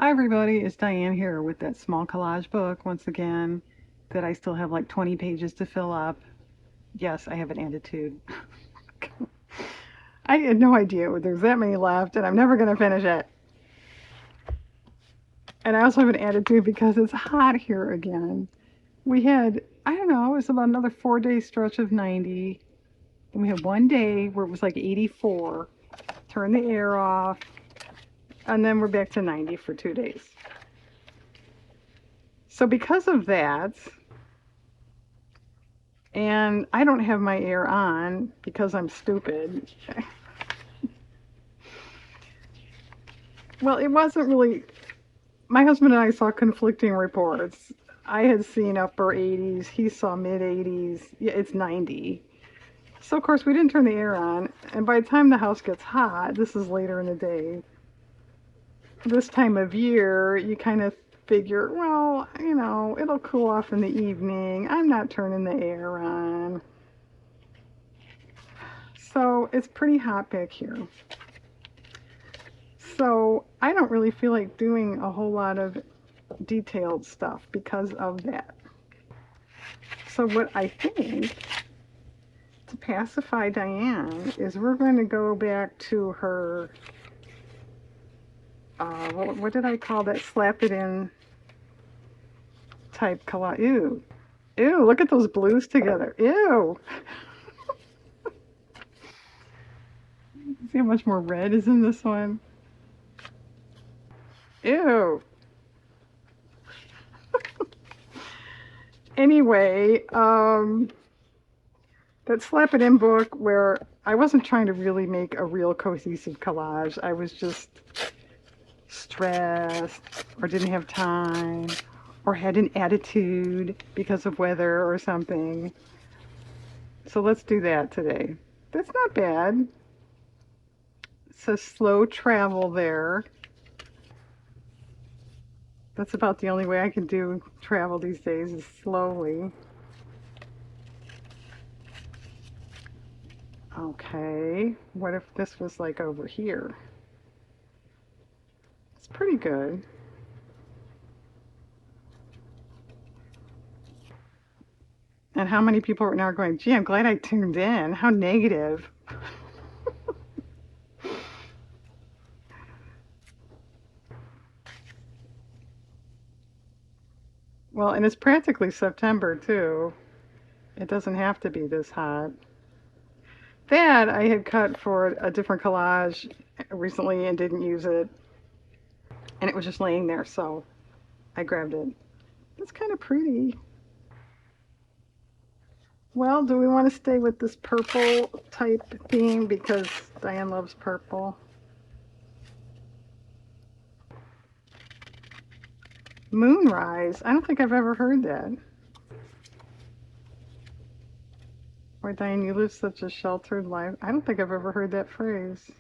Hi everybody, it's Diane here with that small collage book once again that I still have like 20 pages to fill up. Yes, I have an attitude. I had no idea there's that many left and I'm never going to finish it. And I also have an attitude because it's hot here again. We had, I don't know, it was about another 4 day stretch of 90. And we had one day where it was like 84, turn the air off, and then we're back to 90 for 2 days. So because of that, and I don't have my air on because I'm stupid. Well, it wasn't really. My husband and I saw conflicting reports. I had seen upper 80s, he saw mid 80s. Yeah, it's 90. So, of course, we didn't turn the air on. And by the time the house gets hot, this is later in the day, this time of year, you kind of figure, well, it'll cool off in the evening. I'm not turning the air on. So, it's pretty hot back here. So I don't really feel like doing a whole lot of detailed stuff because of that. So what I think to pacify Diane is we're going to go back to her, what did I call that? Slap it in type collage. Ew. Ew, look at those blues together. Ew. See how much more red is in this one? Ew. Anyway, that Slap It In book where I wasn't trying to really make a real cohesive collage. I was just stressed or didn't have time or had an attitude because of weather or something. So let's do that today. That's not bad. It says slow travel there. That's about the only way I can do travel these days is slowly. Okay, what if this was like over here? It's pretty good. And how many people right now are going, gee, I'm glad I tuned in. How negative. Well, and it's practically September too. It doesn't have to be this hot. That I had cut for a different collage recently and didn't use it. And it was just laying there, so I grabbed it. It's kind of pretty. Well, do we want to stay with this purple type theme because Diane loves purple? Moonrise. I don't think I've ever heard that. Why, Diane, you live such a sheltered life. I don't think I've ever heard that phrase.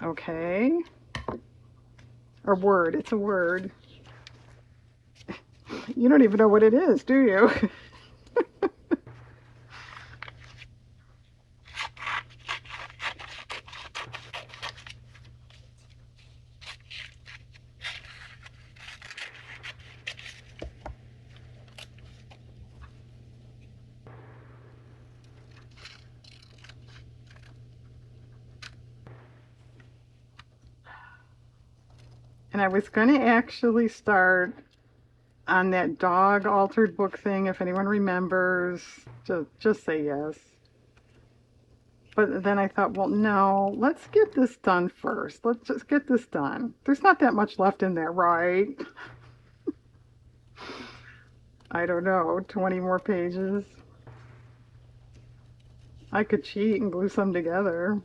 Okay. Or word. It's a word. You don't even know what it is, do you? And I was going to actually start on that dog altered book thing, if anyone remembers. Just say yes. But then I thought, well, no, let's get this done first. Let's just get this done. There's not that much left in there, right? I don't know, 20 more pages. I could cheat and glue some together.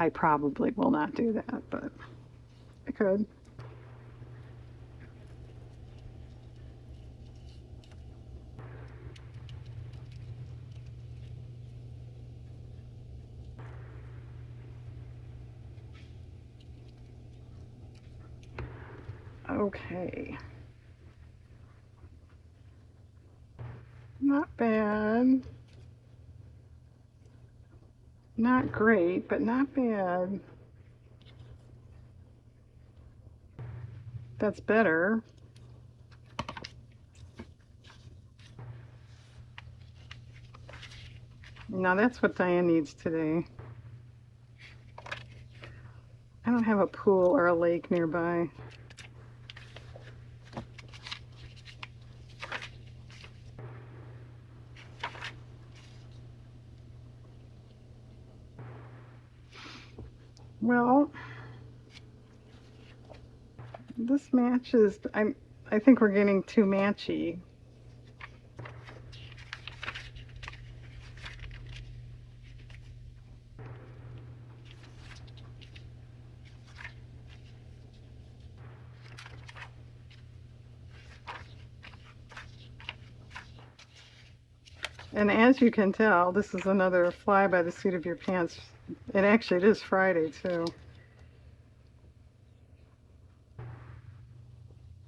I probably will not do that, but I could. Okay. Not bad. Not great, but not bad. That's better. Now that's what Diane needs today. I don't have a pool or a lake nearby. Well, this matches. I think we're getting too matchy. And as you can tell, this is another fly by the seat of your pants. And actually, it is Friday too.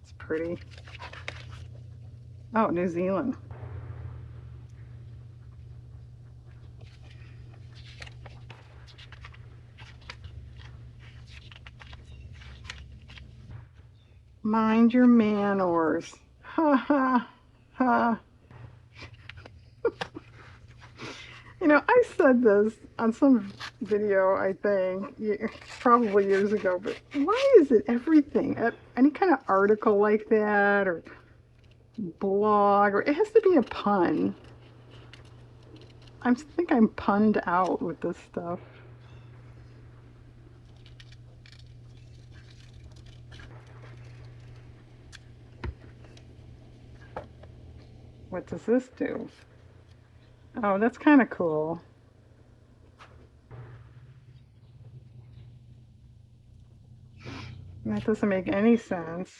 It's pretty. Oh, New Zealand. Mind your manners. Ha ha ha. You know, I said this on some video, I think, probably years ago, but why is it everything? Any kind of article like that, or blog, or it has to be a pun. I think I'm punned out with this stuff. What does this do? Oh, that's kind of cool. That doesn't make any sense.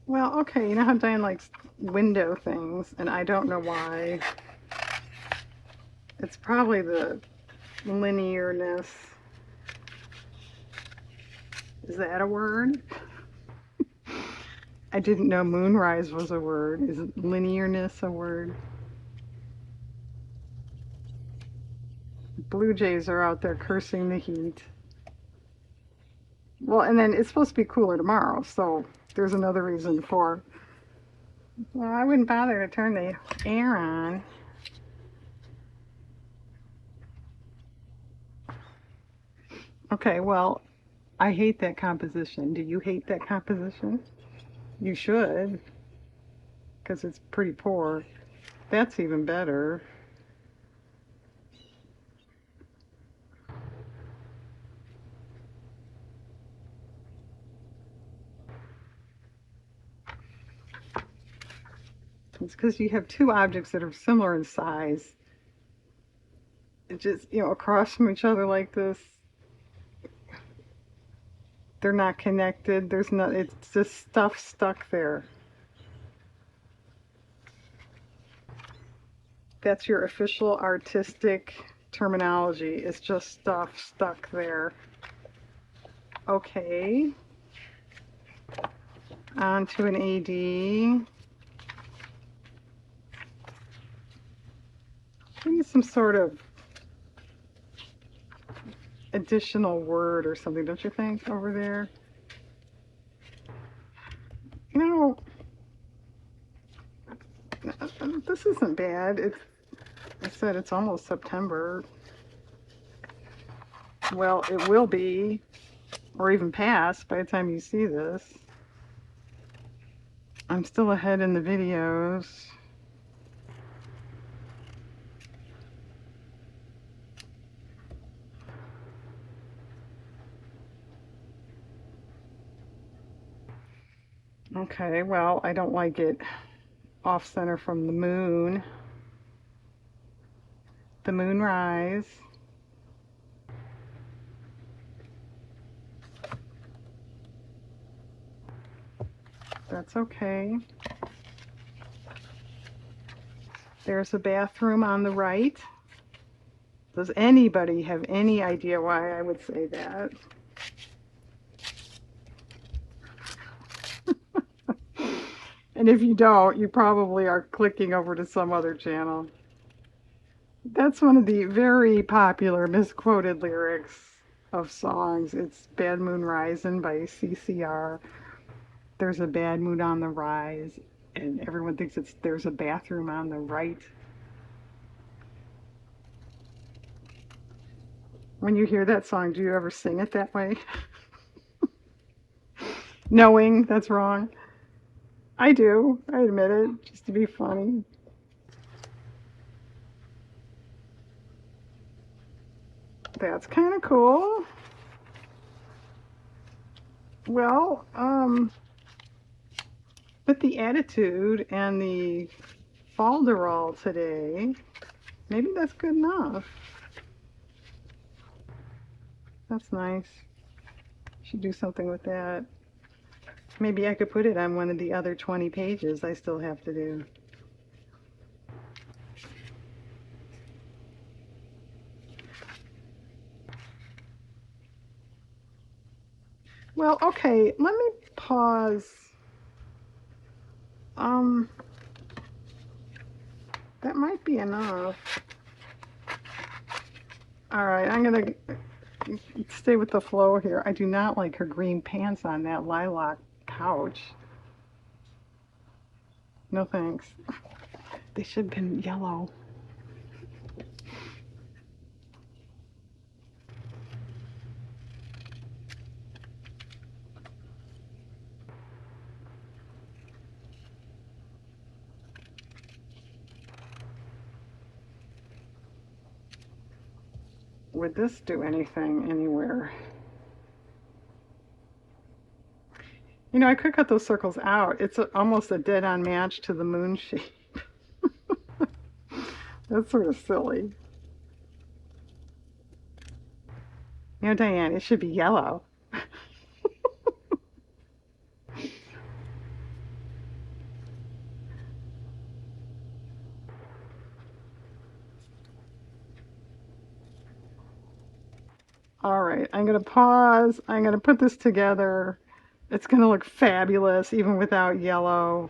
Well, okay, you know how Diane likes window things, and I don't know why. It's probably the linearness. Is that a word? I didn't know moonrise was a word. Is linearness a word? Blue jays are out there cursing the heat. Well, and then it's supposed to be cooler tomorrow, so there's another reason for. Well, I wouldn't bother to turn the air on. Okay, well, I hate that composition. Do you hate that composition? You should, because it's pretty poor. That's even better. It's because you have two objects that are similar in size. It just, across from each other like this. They're not connected. There's not, it's just stuff stuck there. That's your official artistic terminology. It's just stuff stuck there. Okay. On to an AD. We need some sort of additional word or something, don't you think, over there? You know, this isn't bad. I said it's almost September. Well, it will be, or even past by the time you see this. I'm still ahead in the videos. Okay, well, I don't like it off center from the moon. The moonrise. That's okay. There's a bathroom on the right. Does anybody have any idea why I would say that? And if you don't, you probably are clicking over to some other channel. That's one of the very popular misquoted lyrics of songs. It's Bad Moon Risin' by CCR. There's a bad mood on the rise, and everyone thinks it's there's a bathroom on the right. When you hear that song, do you ever sing it that way? Knowing that's wrong? I do. I admit it, just to be funny. That's kind of cool. Well, with the attitude and the falderall today, maybe that's good enough. That's nice. Should do something with that. Maybe I could put it on one of the other 20 pages I still have to do. Well, okay, let me pause. Um, that might be enough. All right, I'm gonna stay with the flow here. I do not like her green pants on that lilac couch. No thanks. They should have been yellow. Would this do anything anywhere? You know, I could cut those circles out. It's almost a dead-on match to the moon shape. That's sort of silly. You know, Diane, it should be yellow. All right, I'm going to pause. I'm going to put this together. It's going to look fabulous even without yellow.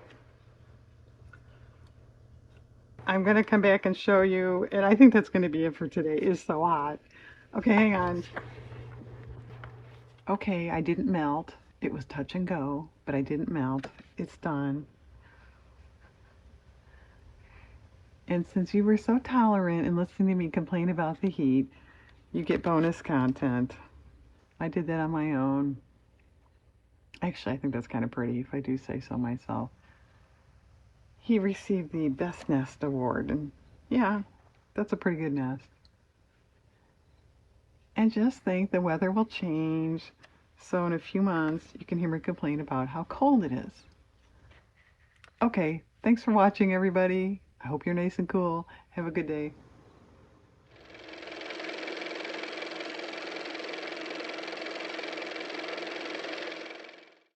I'm going to come back and show you, and I think that's going to be it for today. It is so hot. Okay, hang on. Okay, I didn't melt. It was touch and go, but I didn't melt. It's done. And since you were so tolerant and listening to me complain about the heat, you get bonus content. I did that on my own. Actually, I think that's kind of pretty if I do say so myself. He received the Best Nest Award, and yeah, that's a pretty good nest. And just think the weather will change, so in a few months you can hear me complain about how cold it is. Okay, thanks for watching, everybody. I hope you're nice and cool. Have a good day.